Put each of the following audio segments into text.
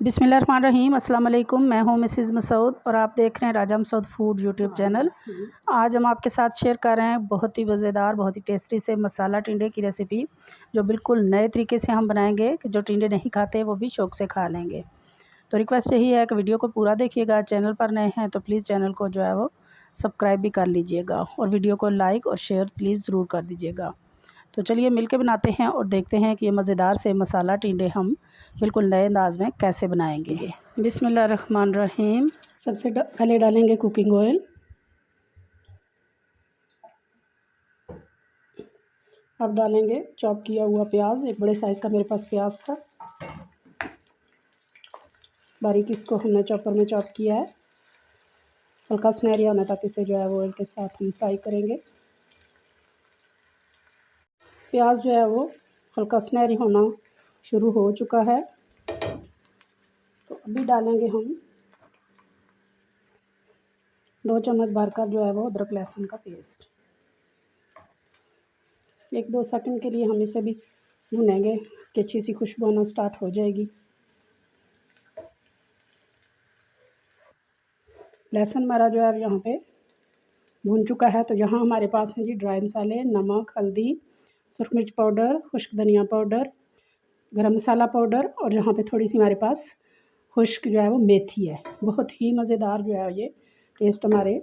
बिस्मिल्लाहिर्रहमानिर्रहीम। अस्सलाम वालेकुम। मैं हूं मिसेज़ मसूद और आप देख रहे हैं राजा मसूद फूड यूट्यूब चैनल। आज हम आपके साथ शेयर कर रहे हैं बहुत ही मज़ेदार, बहुत ही टेस्टी से मसाला टिंडे की रेसिपी, जो बिल्कुल नए तरीके से हम बनाएंगे कि जो टिंडे नहीं खाते वो भी शौक़ से खा लेंगे। तो रिक्वेस्ट यही है कि वीडियो को पूरा देखिएगा। चैनल पर नए हैं तो प्लीज़ चैनल को जो है वो सब्सक्राइब भी कर लीजिएगा और वीडियो को लाइक और शेयर प्लीज़ ज़रूर कर दीजिएगा। तो चलिए मिलके बनाते हैं और देखते हैं कि ये मज़ेदार से मसाला टिंडे हम बिल्कुल नए अंदाज में कैसे बनाएंगे। बिस्मिल्लाहिर्रहमानिर्रहीम। सबसे पहले डालेंगे कुकिंग ऑयल। अब डालेंगे चॉप किया हुआ प्याज। एक बड़े साइज़ का मेरे पास प्याज था, बारीक इसको हमने चॉपर में चॉप किया है। हल्का सुनहरी होना तक इसे जो है वो ऑयल के साथ हम फ्राई करेंगे। प्याज जो है वो हल्का सुनहरी होना शुरू हो चुका है, तो अभी डालेंगे हम 2 चम्मच भरकर जो है वो अदरक लहसुन का पेस्ट। 1-2 सेकंड के लिए हम इसे भी भूनेंगे, इसकी अच्छी सी खुशबू आना स्टार्ट हो जाएगी। लहसुन हमारा जो है यहाँ पे भून चुका है, तो यहाँ हमारे पास है जी ड्राई मसाले, नमक, हल्दी, सुरख मिर्च पाउडर, खुश्क धनिया पाउडर, गरम मसाला पाउडर और यहाँ पे थोड़ी सी हमारे पास खुश्क जो है वो मेथी है। बहुत ही मज़ेदार जो है ये टेस्ट हमारे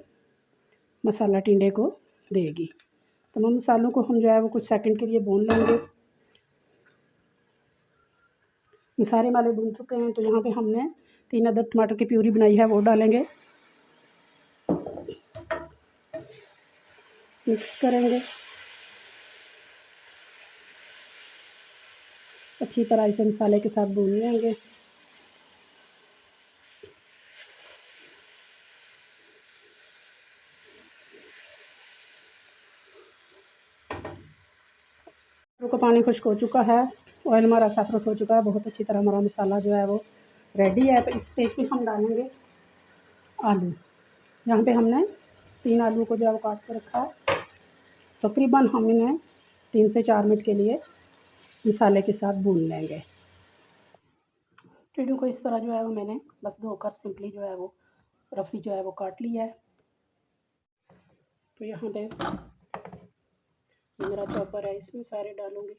मसाला टिंडे को देगी। तमाम मसालों को हम जो है वो कुछ सेकंड के लिए भून लेंगे। मसाले वाले भून चुके हैं, तो यहाँ पे हमने 3 अदद टमाटर की प्यूरी बनाई है, वो डालेंगे। मिक्स करेंगे, अच्छी तरह इसे मसाले के साथ भून लेंगे। को पानी खुश्क हो चुका है, ऑयल हमारा सेपरेट हो चुका है, बहुत अच्छी तरह हमारा मसाला जो है वो रेडी है। तो इस स्टेज पे हम डालेंगे आलू। यहाँ पे हमने 3 आलू को जो है वो काट के रखा है। तकरीबन हम इन्हें 3 से 4 मिनट के लिए मसाले के साथ भून लेंगे। टिंडों को इस तरह जो है वो मैंने बस धोकर सिंपली जो है वो रफली जो है वो काट लिया है। तो यहाँ पे मेरा चॉपर है, इसमें सारे डालूंगी।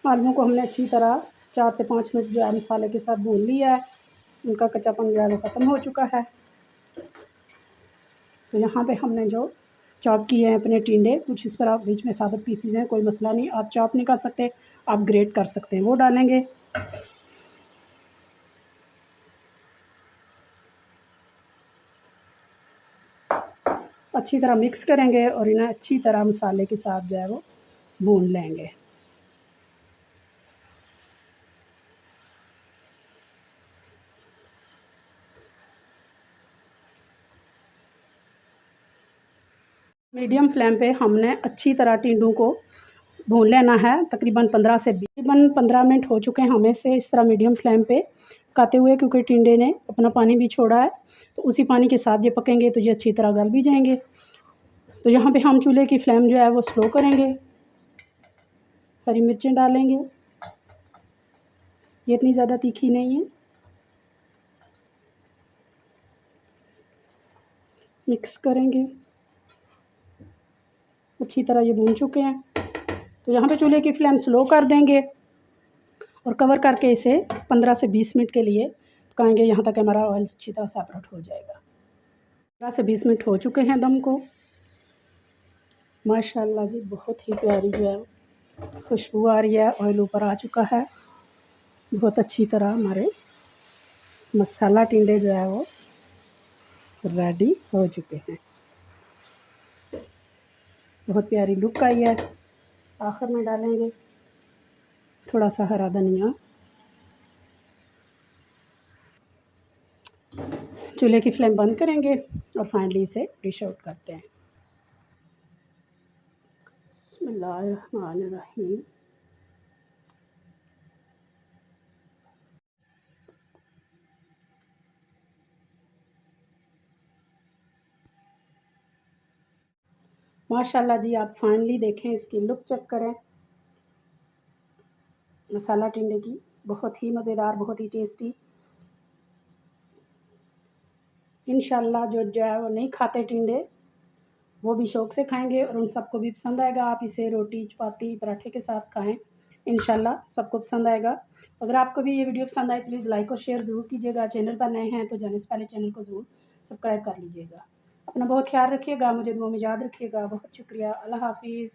आलू को हमने अच्छी तरह 4 से 5 मिनट जो है मसाले के साथ भून लिया है। उनका कच्चापन जो है वो ख़त्म हो चुका है। तो यहाँ पे हमने जो चॉप किए हैं अपने टिंडे, कुछ इस तरह बीच में साबुत पीसीज हैं, कोई मसला नहीं। आप चॉप नहीं कर सकते, आप ग्रेट कर सकते हैं, वो डालेंगे। अच्छी तरह मिक्स करेंगे और इन्हें अच्छी तरह मसाले के साथ जो है वो भून लेंगे। मीडियम फ्लेम पे हमने अच्छी तरह टिंडों को भून लेना है। तकरीबन 15 मिनट हो चुके हैं हमें से इस तरह मीडियम फ्लेम पे पकाते हुए, क्योंकि टिंडे ने अपना पानी भी छोड़ा है, तो उसी पानी के साथ ये पकेंगे तो ये अच्छी तरह गल भी जाएंगे। तो यहाँ पे हम चूल्हे की फ्लेम जो है वो स्लो करेंगे। हरी मिर्चें डालेंगे, ये इतनी ज़्यादा तीखी नहीं है। मिक्स करेंगे, अच्छी तरह ये भून चुके हैं। तो यहाँ पे चूल्हे की फ्लेम स्लो कर देंगे और कवर करके इसे 15 से 20 मिनट के लिए पकाएंगे, यहाँ तक हमारा ऑयल अच्छी तरह सेपरेट हो जाएगा। 15 से 20 मिनट हो चुके हैं दम को। माशाल्लाह जी, बहुत ही प्यारी जो है खुशबू आ रही है, ऑयल ऊपर आ चुका है। बहुत अच्छी तरह हमारे मसाला टिंडे जो है वो रेडी हो चुके हैं। बहुत प्यारी लुक आई है। आखिर में डालेंगे थोड़ा सा हरा धनिया। चूल्हे की फ्लेम बंद करेंगे और फाइनली इसे डिश आउट करते हैं। बिस्मिल्लाहिर्रहमानिर्रहीम। माशाल्लाह जी, आप फाइनली देखें, इसकी लुक चेक करें मसाला टिंडे की। बहुत ही मज़ेदार, बहुत ही टेस्टी। इंशाल्लाह जो है वो नहीं खाते टिंडे, वो भी शौक़ से खाएंगे और उन सबको भी पसंद आएगा। आप इसे रोटी, चपाती, पराठे के साथ खाएं, इंशाल्लाह सबको पसंद आएगा। अगर आपको भी ये वीडियो पसंद आए प्लीज़ लाइक और शेयर ज़रूर कीजिएगा। चैनल पर नए हैं तो जाने से पहले चैनल को ज़रूर सब्सक्राइब कर लीजिएगा। अपना बहुत ख्याल रखिएगा, मुझे दुआ में याद रखिएगा। बहुत शुक्रिया। अल्लाह हाफ़िज़।